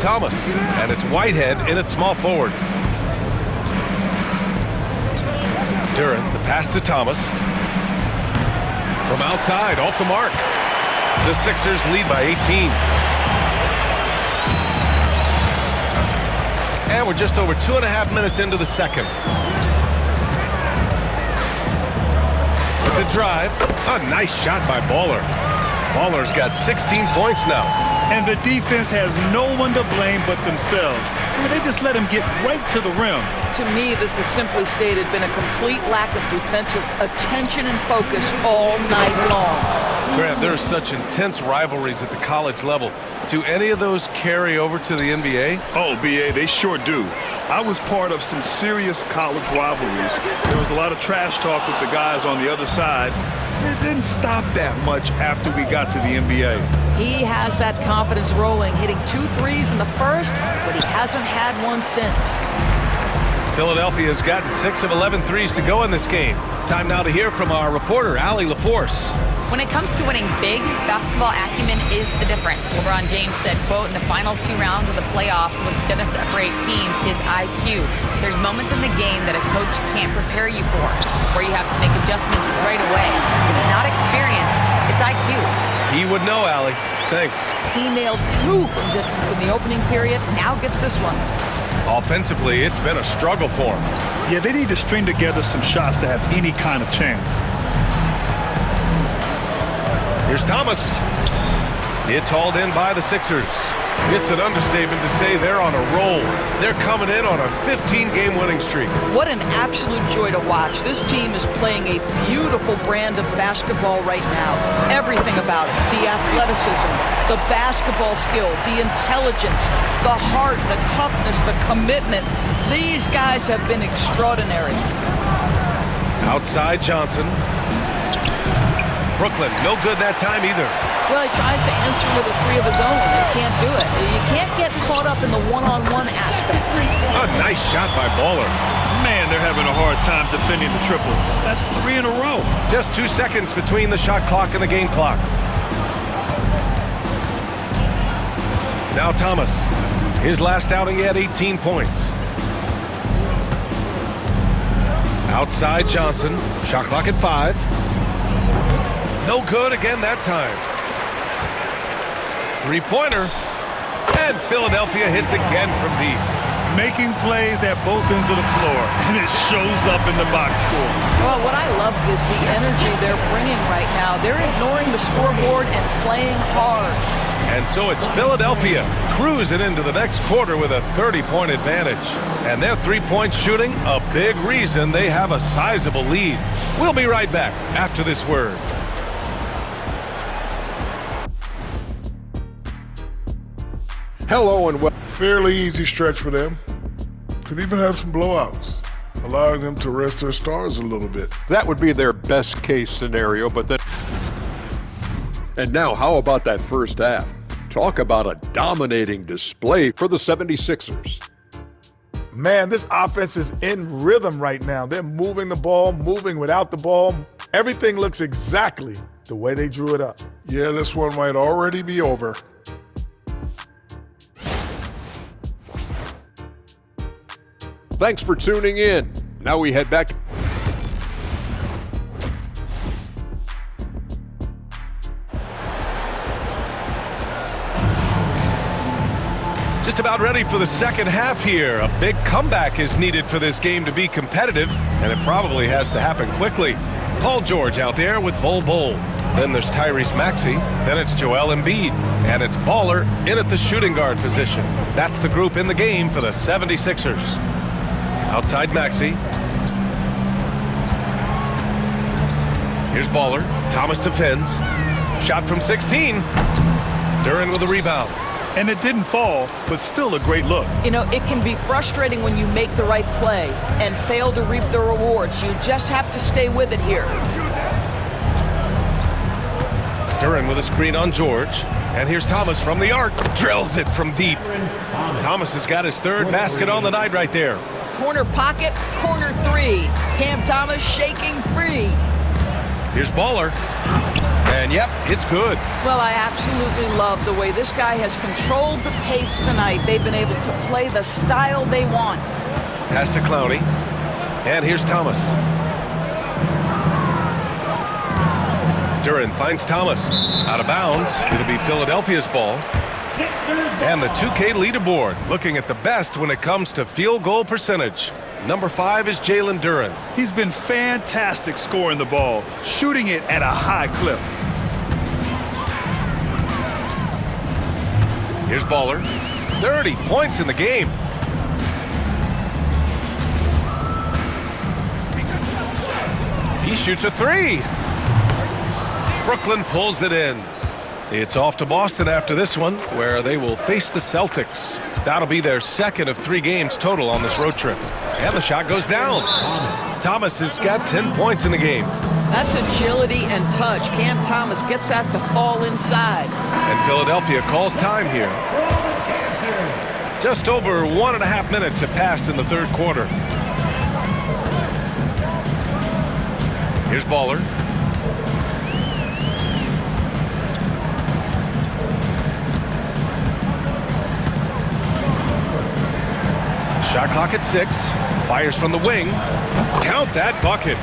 Thomas, and it's Whitehead in at small forward. Duren, the pass to Thomas. From outside, off the mark. The Sixers lead by 18. And we're just over 2.5 minutes into the second. With the drive, a nice shot by Baller. Baller's got 16 points now. And the defense has no one to blame but themselves. I mean, they just let him get right to the rim. To me, this has simply stated been a complete lack of defensive attention and focus all night long. Grant, there are such intense rivalries at the college level. Do any of those carry over to the NBA? Oh, B.A., they sure do. I was part of some serious college rivalries. There was a lot of trash talk with the guys on the other side. It didn't stop that much after we got to the NBA. He has that confidence rolling, hitting 2 threes in the first, but he hasn't had one since. Philadelphia has gotten 6 of 11 threes to go in this game. Time now to hear from our reporter, Allie LaForce. When it comes to winning big, basketball acumen is the difference. LeBron James said, quote, in the final 2 rounds of the playoffs, what's going to separate teams is IQ. There's moments in the game that a coach can't prepare you for, where you have to make adjustments right away. It's not experience, it's IQ. He would know, Allie. Thanks. He nailed 2 from distance in the opening period, now gets this one. Offensively, it's been a struggle for him. Yeah, they need to string together some shots to have any kind of chance. Here's Thomas. It's hauled in by the Sixers. It's an understatement to say they're on a roll. They're coming in on a 15-game winning streak. What an absolute joy to watch. This team is playing a beautiful brand of basketball right now. Everything about it. The athleticism, the basketball skill, the intelligence, the heart, the toughness, the commitment. These guys have been extraordinary. Outside Johnson. Brooklyn, no good that time either. Well, he tries to answer with a 3 of his own, and he can't do it. You can't get caught up in the one-on-one aspect. A nice shot by Baller. Man, they're having a hard time defending the triple. That's 3 in a row. Just 2 seconds between the shot clock and the game clock. Now Thomas. His last outing, he had 18 points. Outside Johnson. Shot clock at 5. No good again that time. 3-pointer. And Philadelphia hits again from deep. Making plays at both ends of the floor, and it shows up in the box score. Well, what I love is the energy they're bringing right now. They're ignoring the scoreboard and playing hard. And so it's Philadelphia cruising into the next quarter with a 30-point advantage. And their 3-point shooting, a big reason they have a sizable lead. We'll be right back after this word. Hello and welcome. Fairly easy stretch for them. Could even have some blowouts, allowing them to rest their stars a little bit. That would be their best case scenario, but then. And now, how about that first half? Talk about a dominating display for the 76ers. Man, this offense is in rhythm right now. They're moving the ball, moving without the ball. Everything looks exactly the way they drew it up. Yeah, this one might already be over. Thanks for tuning in. Now we head back. Just about ready for the second half here. A big comeback is needed for this game to be competitive, and it probably has to happen quickly. Paul George out there with Bol Bol. Then there's Tyrese Maxey. Then it's Joel Embiid. And it's Baller in at the shooting guard position. That's the group in the game for the 76ers. Outside Maxey. Here's Baller. Thomas defends. Shot from 16. Duren with a rebound. And it didn't fall, but still a great look. You know, it can be frustrating when you make the right play and fail to reap the rewards. You just have to stay with it here. Duren with a screen on George. And here's Thomas from the arc. Drills it from deep. Thomas has got his 3rd basket on the night right there. Corner pocket, corner 3. Cam Thomas shaking free. Here's Baller. And yep, it's good. Well, I absolutely love the way this guy has controlled the pace tonight. They've been able to play the style they want. Pass to Clowney. And here's Thomas. Duren finds Thomas. Out of bounds. It'll be Philadelphia's ball. And the 2K leaderboard, looking at the best when it comes to field goal percentage. Number 5 is Jalen Duren. He's been fantastic scoring the ball, shooting it at a high clip. Here's Baller. 30 points in the game. He shoots a 3. Brooklyn pulls it in. It's off to Boston after this one, where they will face the Celtics. That'll be their second of 3 games total on this road trip. And the shot goes down. Thomas has got 10 points in the game. That's agility and touch. Cam Thomas gets that to fall inside. And Philadelphia calls time here. Just over 1.5 minutes have passed in the third quarter. Here's Baller. Shot clock at 6. Fires from the wing. Count that bucket.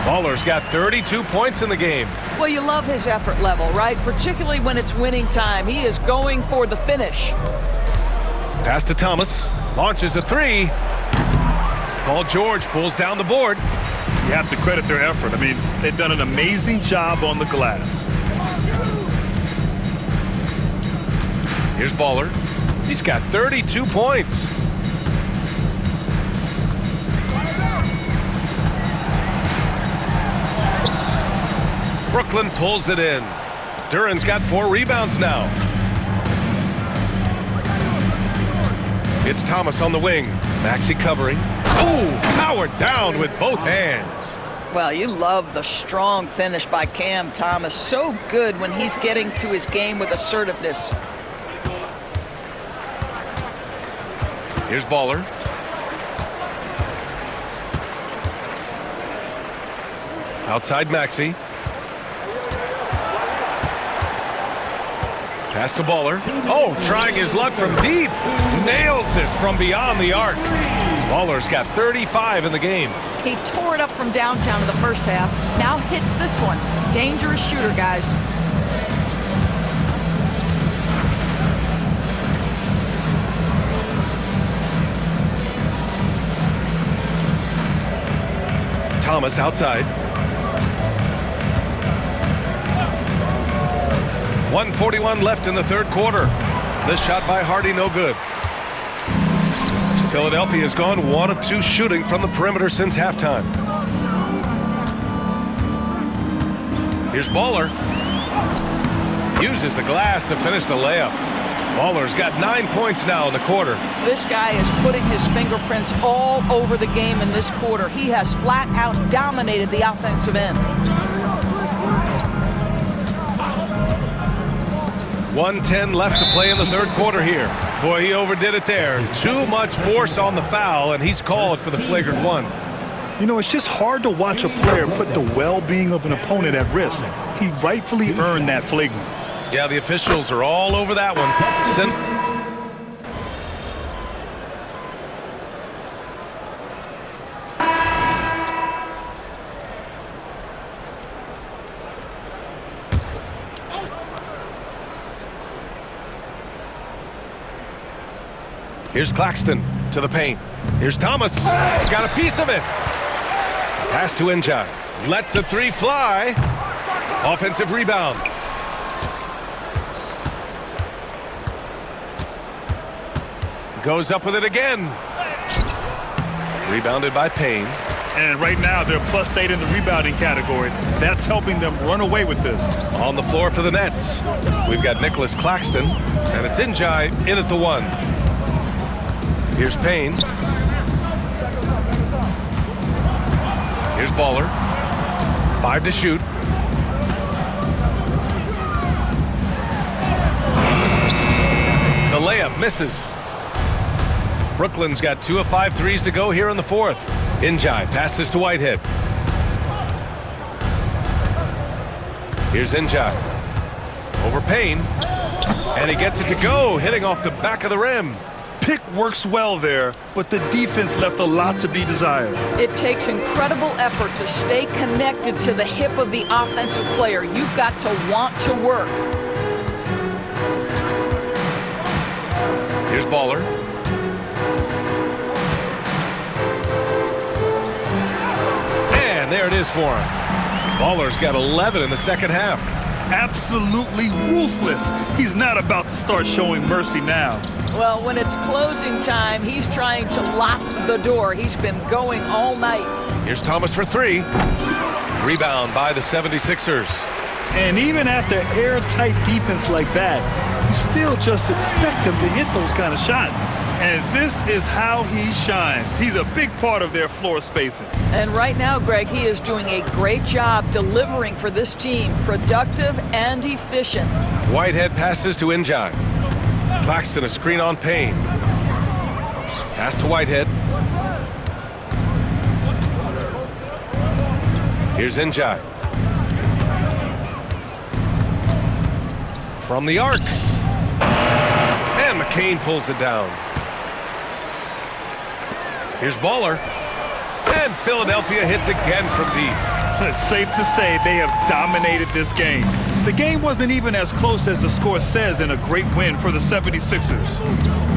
Baller's got 32 points in the game. Well, you love his effort level, right? Particularly when it's winning time. He is going for the finish. Pass to Thomas. Launches a 3. Paul George pulls down the board. You have to credit their effort. I mean, they've done an amazing job on the glass. Here's Baller. He's got 32 points. Brooklyn pulls it in. Duren's got 4 rebounds now. It's Thomas on the wing. Maxey covering. Oh, powered down with both hands. Well, you love the strong finish by Cam Thomas. So good when he's getting to his game with assertiveness. Here's Baller. Outside Maxey. Pass to Baller. Oh, trying his luck from deep. Nails it from beyond the arc. Baller's got 35 in the game. He tore it up from downtown in the first half. Now hits this one. Dangerous shooter, guys. Thomas outside. 1:41 left in the third quarter. This shot by Hardy, no good. Philadelphia has gone 1 of 2 shooting from the perimeter since halftime. Here's Baller. Uses the glass to finish the layup. Baller's got 9 points now in the quarter. This guy is putting his fingerprints all over the game in this quarter. He has flat out dominated the offensive end. 1:10 left to play in the third quarter here. Boy, he overdid it there. Too much force on the foul, and he's called for the flagrant 1. You know, it's just hard to watch a player put the well-being of an opponent at risk. He rightfully earned that flagrant. Yeah, the officials are all over that one. Here's Claxton to the paint. Here's Thomas. Got a piece of it. Pass to Njai. Lets the 3 fly. Offensive rebound. Goes up with it again. Rebounded by Payne. And right now, they're +8 in the rebounding category. That's helping them run away with this. On the floor for the Nets, we've got Nicholas Claxton, and it's Njai in at the 1. Here's Payne. Here's Baller. 5 to shoot. The layup misses. Brooklyn's got 2 of 5 threes to go here in the fourth. Njai passes to Whitehead. Here's Njai. Over Payne. And he gets it to go, hitting off the back of the rim. Pick works well there, but the defense left a lot to be desired. It takes incredible effort to stay connected to the hip of the offensive player. You've got to want to work. Here's Baller. And there it is for him. Baller's got 11 in the second half. Absolutely ruthless. He's not about to start showing mercy now. Well, when it's closing time, he's trying to lock the door. He's been going all night. Here's Thomas for three. Rebound by the 76ers. And even after airtight defense like that, you still just expect him to hit those kind of shots. And this is how he shines. He's a big part of their floor spacing. And right now, Greg, he is doing a great job delivering for this team, productive and efficient. Whitehead passes to Njai. Claxton a screen on Payne. Pass to Whitehead. Here's Njai. From the arc. And McCain pulls it down. Here's Baller. And Philadelphia hits again from deep. It's safe to say they have dominated this game. The game wasn't even as close as the score says in a great win for the 76ers.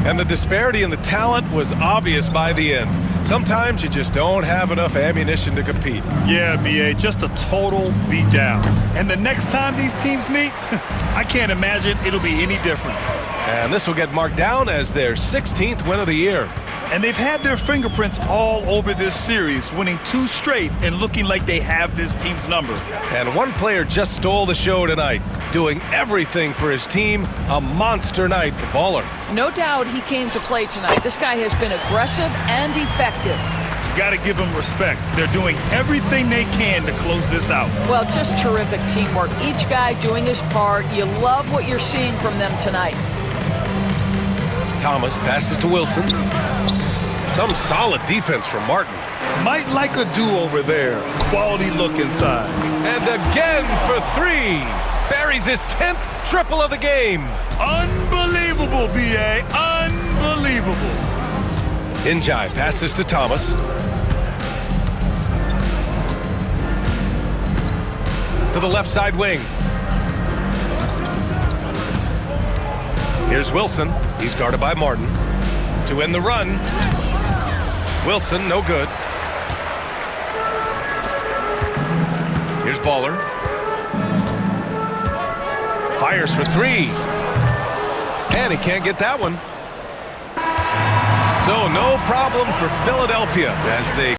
And the disparity in the talent was obvious by the end. Sometimes you just don't have enough ammunition to compete. Yeah, B.A., just a total beatdown. And the next time these teams meet, I can't imagine it'll be any different. And this will get marked down as their 16th win of the year. And they've had their fingerprints all over this series, winning 2 straight and looking like they have this team's number. And one player just stole the show tonight, doing everything for his team. A monster night for Baller. No doubt he came to play tonight. This guy has been aggressive and effective. Got to give them respect. They're doing everything they can to close this out. Well, just terrific teamwork. Each guy doing his part. You love what you're seeing from them tonight. Thomas passes to Wilson. Some solid defense from Martin. Might like a do-over there. Quality look inside. And again for 3. Buries his 10th triple of the game. Unbelievable, B.A. Unbelievable. Njai passes to Thomas. To the left side wing. Here's Wilson. He's guarded by Martin. To end the run. Wilson, no good. Here's Baller. Fires for 3. And he can't get that one. So no problem for Philadelphia as they